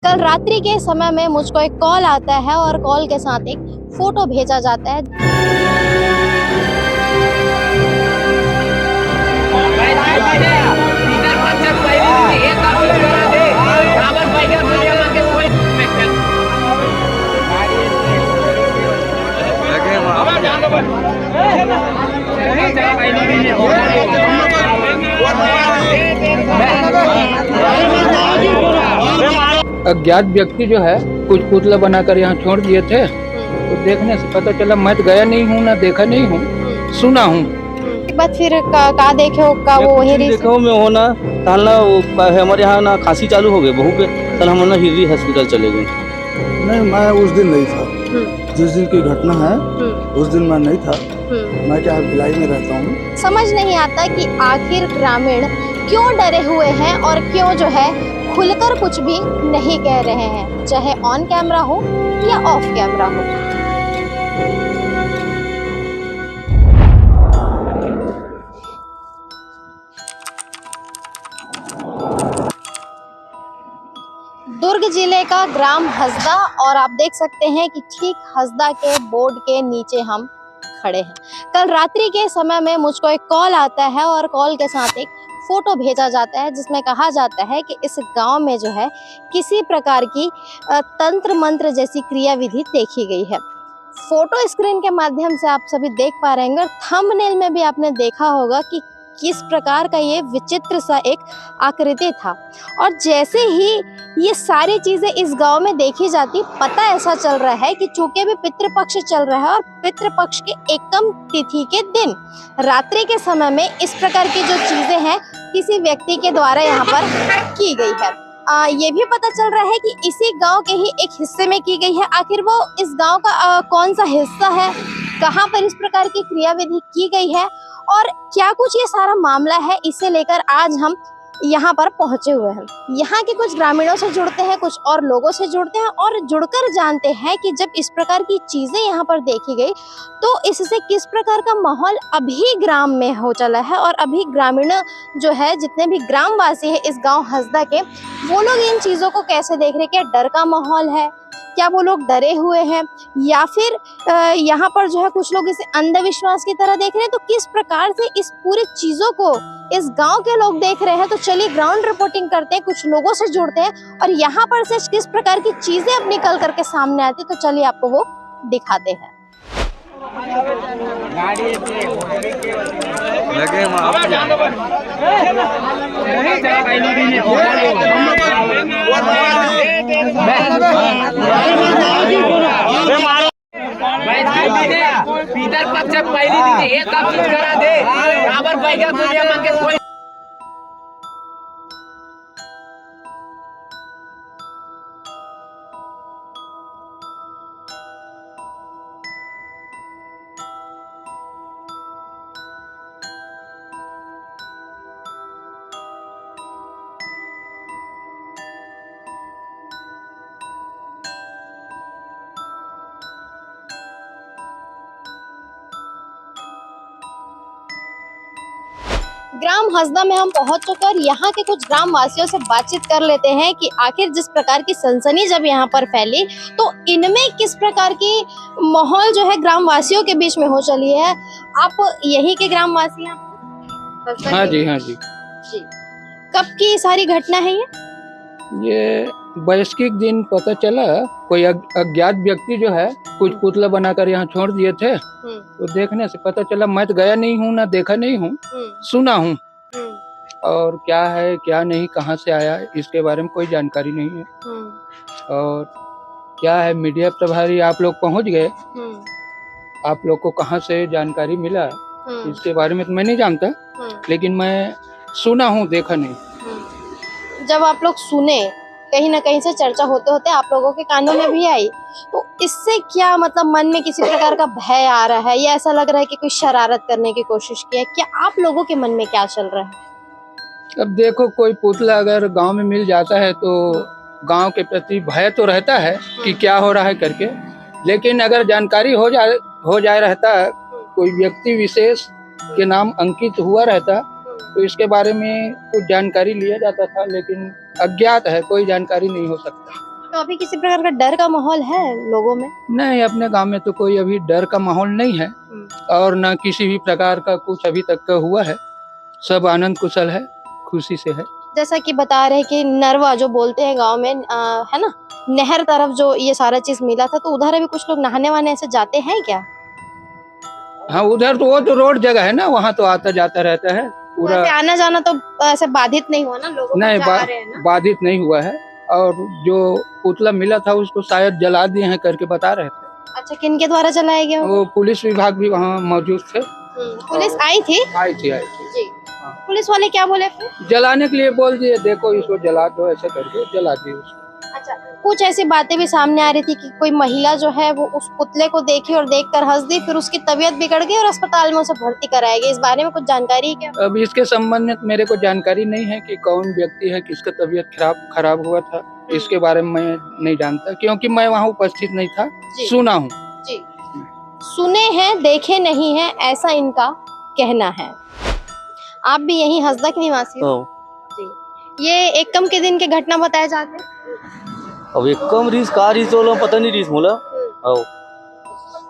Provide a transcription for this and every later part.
कल रात्रि के समय में मुझको एक कॉल आता है और कॉल के साथ एक फोटो भेजा जाता है। अज्ञात व्यक्ति जो है कुछ पुतला बनाकर यहाँ छोड़ दिए थे, तो देखने से पता चला। मैं तो गया नहीं हूँ, ना देखा नहीं हूँ, सुना हूँ। एक बात फिर का देखे हो का वो वही देखो में हो ना तालना वो हमारे यहाँ ना खांसी चालू हो गई बहू के, कल हम ना हिररी हॉस्पिटल चले गए। नहीं, मैं उस दिन नहीं था। जिस दिन की घटना है उस दिन मैं नहीं था। मैं क्या भिलाई में रहता हूँ। समझ नहीं आता कि आखिर ग्रामीण क्यों डरे हुए हैं और क्यों जो है खुलकर कुछ भी नहीं कह रहे हैं, चाहे ऑन कैमरा हो या ऑफ कैमरा हो। दुर्ग जिले का ग्राम हसदा, और आप देख सकते हैं कि ठीक हसदा के बोर्ड के नीचे हम खड़े हैं। कल रात्रि के समय में मुझको एक कॉल आता है और कॉल के साथ एक फोटो भेजा जाता है, जिसमें कहा जाता है कि इस गांव में जो है किसी प्रकार की तंत्र मंत्र जैसी क्रियाविधि देखी गई है। फोटो स्क्रीन के माध्यम से आप सभी देख पा रहे हैं, थंबनेल में भी आपने देखा होगा कि किस प्रकार का ये विचित्र सा एक आकृति था। और जैसे ही ये सारी चीजें इस गांव में देखी जाती, पता ऐसा चल रहा है कि चूंकि भी पितृपक्ष चल रहा है और पितृपक्ष के एकम तिथि के दिन रात्रि के समय में इस प्रकार की जो चीजें हैं किसी व्यक्ति के द्वारा यहाँ पर की गई है। ये भी पता चल रहा है कि इसी गांव के ही एक हिस्से में की गई है। आखिर वो इस गांव का कौन सा हिस्सा है, कहां पर इस प्रकार की क्रियाविधि की गई है और क्या कुछ ये सारा मामला है, इसे लेकर आज हम यहाँ पर पहुंचे हुए हैं। यहाँ के कुछ ग्रामीणों से जुड़ते हैं, कुछ और लोगों से जुड़ते हैं और जुड़कर जानते हैं कि जब इस प्रकार की चीजें यहाँ पर देखी गई तो इससे किस प्रकार का माहौल अभी ग्राम में हो चला है और अभी ग्रामीण जो है, जितने भी ग्रामवासी है इस गांव हसदा के, वो लोग इन चीजों को कैसे देख रहे हैं। क्या डर का माहौल है, क्या वो लोग डरे हुए हैं, या फिर यहाँ पर जो है कुछ लोग इसे अंधविश्वास की तरह देख रहे हैं। तो किस प्रकार से इस पूरी चीजों को इस गांव के लोग देख रहे हैं, तो चलिए ग्राउंड रिपोर्टिंग करते हैं, कुछ लोगों से जुड़ते हैं और यहाँ पर से किस प्रकार की चीजें अब निकल करके सामने आती, तो चलिए आपको वो दिखाते हैं। पीतर पक्ष पहली दिन एक काम करा दे, बराबर पैसा दुनिया में के कोई ग्राम हसदा में हम पहुंच चुके और यहाँ के कुछ ग्राम वासियों से बातचीत कर लेते हैं कि आखिर जिस प्रकार की सनसनी जब यहाँ पर फैली तो इनमें किस प्रकार की माहौल जो है ग्राम वासियों के बीच में हो चली है। आप यही के ग्राम वासी हैं? हाँ जी, हाँ जी। कब की सारी घटना है ये वैश्विक दिन पता चला, कोई अज्ञात व्यक्ति जो है कुछ पुतला बनाकर यहाँ छोड़ दिए थे, तो देखने से पता चला। मैं तो गया नहीं हूँ, ना देखा नहीं हूँ, सुना हूँ। और क्या है क्या नहीं, कहाँ से आया, इसके बारे में कोई जानकारी नहीं है। और क्या है, मीडिया प्रभारी आप लोग पहुँच गए, आप लोग को कहाँ से जानकारी मिला इसके बारे में तो मैं नहीं जानता, लेकिन मैं सुना हूँ, देखा नहीं। जब आप लोग सुने, कहीं ना कहीं से चर्चा होते होते आप लोगों के कानों में भी आई, तो इससे क्या मतलब मन में किसी प्रकार का भय आ रहा है या ऐसा लग रहा है कि कोई शरारत करने की कोशिश की है? क्या आप लोगों के मन में क्या चल रहा है? अब देखो, कोई पुतला अगर गांव में मिल जाता है तो गांव के प्रति भय तो रहता है कि क्या हो रहा है करके, लेकिन अगर जानकारी हो जाए रहता है, कोई व्यक्ति विशेष के नाम अंकित हुआ रहता तो इसके बारे में कुछ जानकारी लिया जाता था, लेकिन अज्ञात है, कोई जानकारी नहीं हो सकता। तो अभी किसी प्रकार का डर का माहौल है लोगों में? नहीं, अपने गांव में तो कोई अभी डर का माहौल नहीं है और न किसी भी प्रकार का कुछ अभी तक का हुआ है। सब आनंद कुशल है, खुशी से है। जैसा कि बता रहे कि नरवा जो बोलते हैं गांव में है ना, नहर तरफ जो ये सारा चीज मिला था, तो उधर अभी कुछ लोग नहाने वाने ऐसे जाते हैं क्या? हाँ, उधर तो वो तो रोड जगह है ना, वहाँ तो आता जाता रहता है पूरा। वैसे आना जाना तो ऐसे बाधित नहीं हुआ ना, लोगों नहीं, जा रहे हैं ना? बाधित नहीं हुआ है। और जो पुतला मिला था उसको शायद जला दिए हैं करके बता रहे थे। अच्छा, किनके द्वारा जलाया गया? वो पुलिस विभाग भी वहाँ मौजूद थे। पुलिस आई थी? आई थी जी। पुलिस वाले क्या बोले फिर? जलाने के लिए बोल दिए, देखो इसको जला दो, ऐसे करके जला दिए उसको। अच्छा, कुछ ऐसी बातें भी सामने आ रही थी कि कोई महिला जो है वो उस पुतले को देखी और देखकर हंस दी, फिर उसकी तबीयत बिगड़ गई और अस्पताल में उसे भर्ती कराया गया। इस बारे में कुछ जानकारी है क्या? अब इसके संबंध में मेरे को जानकारी नहीं है कि कौन व्यक्ति है, किसका तबीयत खराब हुआ था। इसके बारे में मैं नहीं जानता, क्योंकि मैं वहाँ उपस्थित नहीं था। सुना हूँ जी, सुने हैं, देखे नहीं है, ऐसा इनका कहना है। आप भी यही हंसदा के निवासी हो? जी। ये एकम के दिन के घटना बताए जाते हैं? अब एक कम रीस का रीस वाला पता नहीं रीस मोला।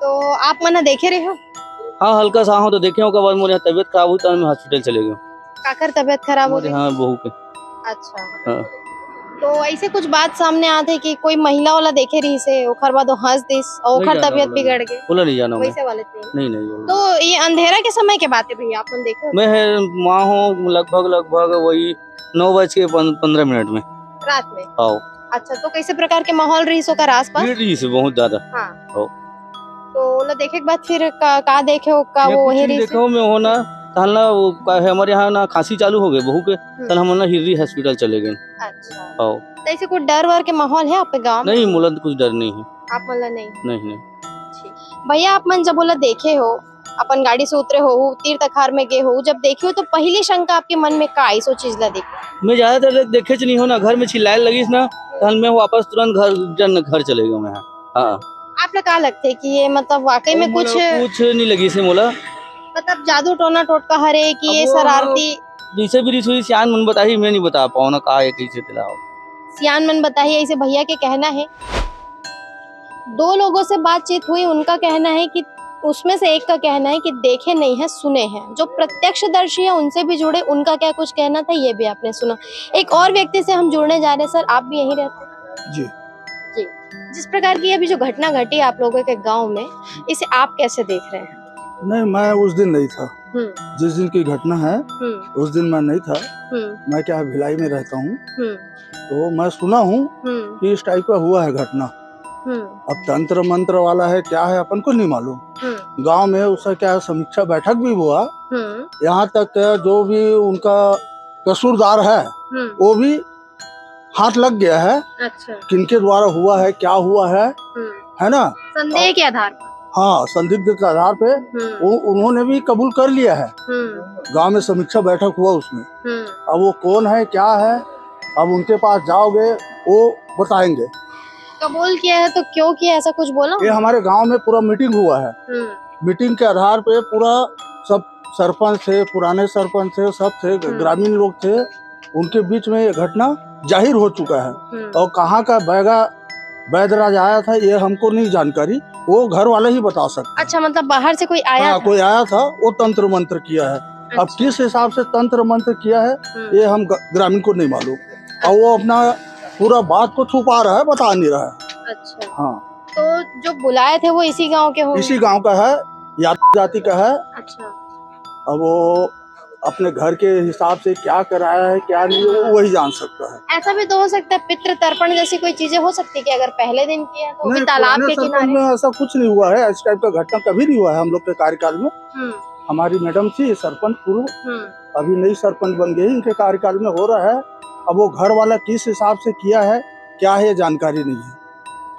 तो आप मना देखे रहे हो? हाँ, हल्का सा हो तो देखे हो। बाद मोरे तबीयत खराब हुई तो मैं हॉस्पिटल चले गए। काकर तबीयत खराब हो गई? हाँ, बहू के। अच्छा। हाँ। तो ऐसे कुछ बात सामने आते कि कोई महिला वाला देखे रही से ओखर बाद वो हंस दिस और ओखर तबीयत बिगड़ गई? बोला नहीं जाना वैसे वाले थे? नहीं। तो ये अंधेरा के समय के बात है भैया, आप देखे? मैं वहाँ हूँ लगभग वही 9:15 में रात में। आओ। अच्छा, तो कैसे प्रकार के माहौल रही सो कर आसपास? भीड़ रही से बहुत ज्यादा। हाँ। आओ। तो वो देखे के बाद फिर का देखे हो का वो वही रही? देखो मैं हो ना तहल ना वो हमारे यहाँ ना खांसी चालू हो गए बहू के, तल हम ना हिररी हॉस्पिटल चले गए। अच्छा। आओ। तो ऐसे कोई डर वर के माहौल है आपके गाँव में? नहीं, मुला कुछ डर नहीं है। आप मतलब नहीं? नहीं। भैया, आप मन जब बोला देखे हो, अपन गाड़ी से उतरे हो, तीर्थ अखार में गए हो, जब देखे हो तो पहली शंका आपके मन में का आई सो चीज ला देखी? मैं ज्यादातर देखे नहीं हो ना, घर में चिल्लाए लगी ना, तहल मैं वापस तुरंत घर चले गए मैं। हाँ। आप लोग क्या लगते है कि ये मतलब वाकई में कुछ नहीं लगी से मोला, मतलब जादू टोना टोटका हरे कि ये शरारती? जैसे भी रिस हुई सियान मन बताही, मैं नहीं बता पाऊँ ना का कैसे दिलाओ। सियान मन बताइए, ऐसे भैया के कहना है। दो लोगों से बातचीत हुई, उनका कहना है कि उसमें से एक का कहना है कि देखे नहीं है, सुने हैं। जो प्रत्यक्षदर्शी है उनसे भी जुड़े, उनका क्या कुछ कहना था ये भी आपने सुना। एक और व्यक्ति से हम जुड़ने जा रहे हैं। सर, आप भी यहीं रहते हैं? जी। जी। जिस प्रकार की अभी जो घटना घटी आप लोगों के गांव में, इसे आप कैसे देख रहे हैं? नहीं, मैं उस दिन नहीं था। जिस दिन की घटना है उस दिन मैं नहीं था। मैं क्या भिलाई में रहता हूँ, तो मैं सुना हूँ कि इस टाइप का हुआ है घटना। अब तंत्र मंत्र वाला है क्या है अपन को नहीं मालूम। गांव में उसका क्या समीक्षा बैठक भी हुआ, यहाँ तक जो भी उनका कसूरदार है वो भी हाथ लग गया है। अच्छा। किनके द्वारा हुआ है, क्या हुआ है ना, संदेह के आधार पर? हाँ, संदिग्ध के आधार पे उन्होंने भी कबूल कर लिया है। गांव में समीक्षा बैठक हुआ उसमें। अब वो कौन है, क्या है, अब उनके पास जाओगे वो बताएंगे। कबूल किया है तो क्यों किया, ऐसा कुछ बोला? ये हमारे गांव में पूरा मीटिंग हुआ है। मीटिंग के आधार पे पूरा सब सरपंच थे, पुराने सरपंच थे, सब थे, ग्रामीण लोग थे, उनके बीच में ये घटना जाहिर हो चुका है। और कहाँ का वैदराज आया था ये हमको नहीं जानकारी, वो घर वाले ही बता सकते। अच्छा, मतलब बाहर से कोई आया था? कोई आया था, वो तंत्र मंत्र किया है। अच्छा। अब किस हिसाब से तंत्र मंत्र किया है ये हम ग्रामीण को नहीं मालूम, और वो अपना पूरा बात को छुपा रहा है, बता नहीं रहा है। अच्छा। हाँ। तो जो बुलाए थे वो इसी गांव के होंगे? इसी गांव का है, जाति का है। अच्छा। अब वो अपने घर के हिसाब से क्या कराया है क्या नहीं, वो वही जान सकता है। ऐसा भी तो हो सकता है पितृ तर्पण जैसी कोई चीजें हो सकती है कि अगर पहले दिन किया तो भी तालाब के किनारे? में ऐसा कुछ नहीं हुआ है, इस टाइप का घटना कभी नहीं हुआ है हम लोग के कार्यकाल में। हमारी मैडम थी सरपंच पूर्व, अभी नई सरपंच बन गई, इनके कार्यकाल में हो रहा है। अब वो घर वाला किस हिसाब से किया है क्या है ये जानकारी नहीं है।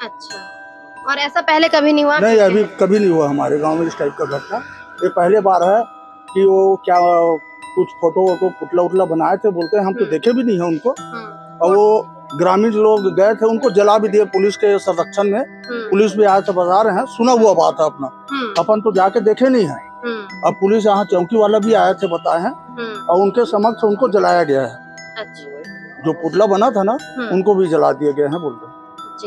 अच्छा। और ऐसा पहले कभी नहीं हुआ? नहीं, अभी कभी नहीं हुआ हमारे गांव में इस टाइप का घटना। ये पहले बार है कि वो क्या कुछ फोटो वोटो पुतला उतला बनाए थे, बोलते हैं हम तो देखे भी नहीं है उनको। और वो ग्रामीण लोग गए थे, उनको जला भी दिए पुलिस के संरक्षण में। पुलिस भी आए थे, बता रहे हैं, सुना हुआ बात है अपना, अपन तो जाके देखे नहीं है। अब पुलिस यहाँ चौकी वाला भी आए थे, बताए हैं, और उनके समक्ष उनको जलाया गया है। अच्छा। जो पुतला बना था ना उनको भी जला दिए गए हैं बोलते।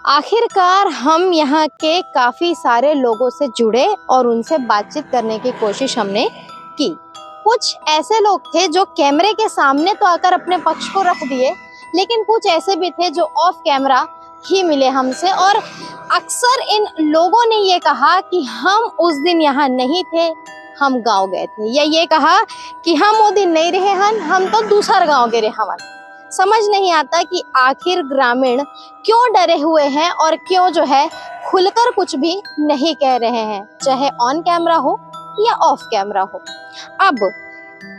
आखिरकार हम यहाँ के काफी सारे लोगों से जुड़े और उनसे बातचीत करने की कोशिश हमने की। कुछ ऐसे लोग थे जो कैमरे के सामने तो आकर अपने पक्ष को रख दिए, लेकिन कुछ ऐसे भी थे जो ऑफ कैमरा ही मिले हमसे, और अक्सर इन लोगों ने ये कहा कि हम उस दिन यहाँ नहीं थे, हम गांव गए थे, या ये कहा कि हम वो दिन नहीं रहे हन, हम तो दूसरा गांव के रहे हवन। समझ नहीं आता कि आखिर ग्रामीण क्यों डरे हुए हैं और क्यों जो है खुलकर कुछ भी नहीं कह रहे हैं, चाहे ऑन कैमरा हो या ऑफ कैमरा हो। अब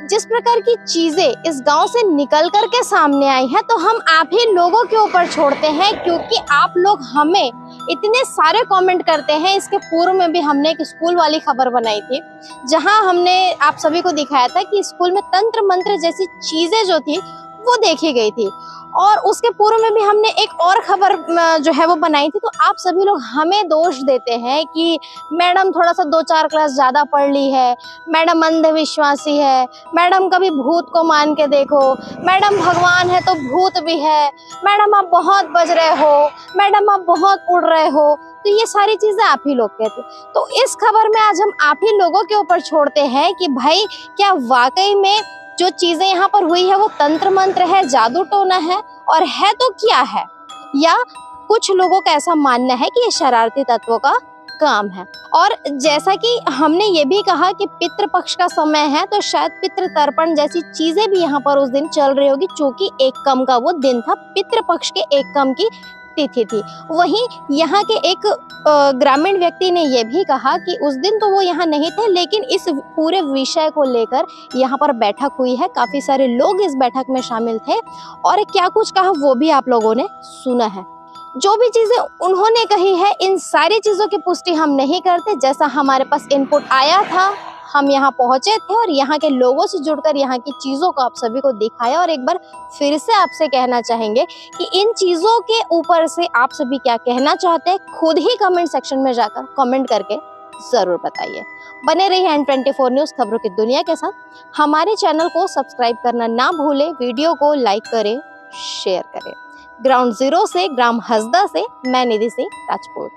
जिस प्रकार की चीजें इस गांव से निकल कर के सामने आई हैं, तो हम आप ही लोगों के ऊपर छोड़ते हैं, क्योंकि आप लोग हमें इतने सारे कमेंट करते हैं। इसके पूर्व में भी हमने एक स्कूल वाली खबर बनाई थी, जहां हमने आप सभी को दिखाया था कि स्कूल में तंत्र मंत्र जैसी चीजें जो थी वो देखी गई थी, और उसके पूर्व में भी हमने एक और खबर जो है वो बनाई थी। तो आप सभी लोग हमें दोष देते हैं कि मैडम थोड़ा सा 2-4 क्लास ज़्यादा पढ़ ली है, मैडम अंधविश्वासी है, मैडम कभी भूत को मान के देखो, मैडम भगवान है तो भूत भी है, मैडम आप बहुत बज रहे हो, मैडम आप बहुत उड़ रहे हो। तो ये सारी चीज़ें आप ही लोग कहते। तो इस खबर में आज हम आप ही लोगों के ऊपर छोड़ते हैं कि भाई क्या वाकई में जो चीजें यहाँ पर हुई है वो तंत्र मंत्र है, जादू टोना है, और है तो क्या है, या कुछ लोगों का ऐसा मानना है कि ये शरारती तत्वों का काम है। और जैसा कि हमने ये भी कहा कि पितृपक्ष का समय है, तो शायद पितृ तर्पण जैसी चीजें भी यहाँ पर उस दिन चल रही होगी, चूंकि एकम का वो दिन था, पितृपक्ष के एकम की तिथि थी। वहीं यहाँ के एक ग्रामीण व्यक्ति ने यह भी कहा कि उस दिन तो वो यहाँ नहीं थे, लेकिन इस पूरे विषय को लेकर यहाँ पर बैठक हुई है, काफी सारे लोग इस बैठक में शामिल थे, और क्या कुछ कहा वो भी आप लोगों ने सुना है। जो भी चीजें उन्होंने कही है, इन सारी चीजों की पुष्टि हम नहीं करते। जैसा हमारे पास इनपुट आया था, हम यहाँ पहुंचे थे और यहाँ के लोगों से जुड़कर यहाँ की चीजों को आप सभी को दिखाया। और एक बार फिर से आपसे कहना चाहेंगे कि इन चीजों के ऊपर से आप सभी क्या कहना चाहते हैं, खुद ही कमेंट सेक्शन में जाकर कमेंट करके जरूर बताइए। बने रहिए N24 न्यूज खबरों की दुनिया के साथ। हमारे चैनल को सब्सक्राइब करना ना भूले, वीडियो को लाइक करें, शेयर करें। ग्राउंड जीरो से, ग्राम हसदा से मैं निधि सिंह राजपूत।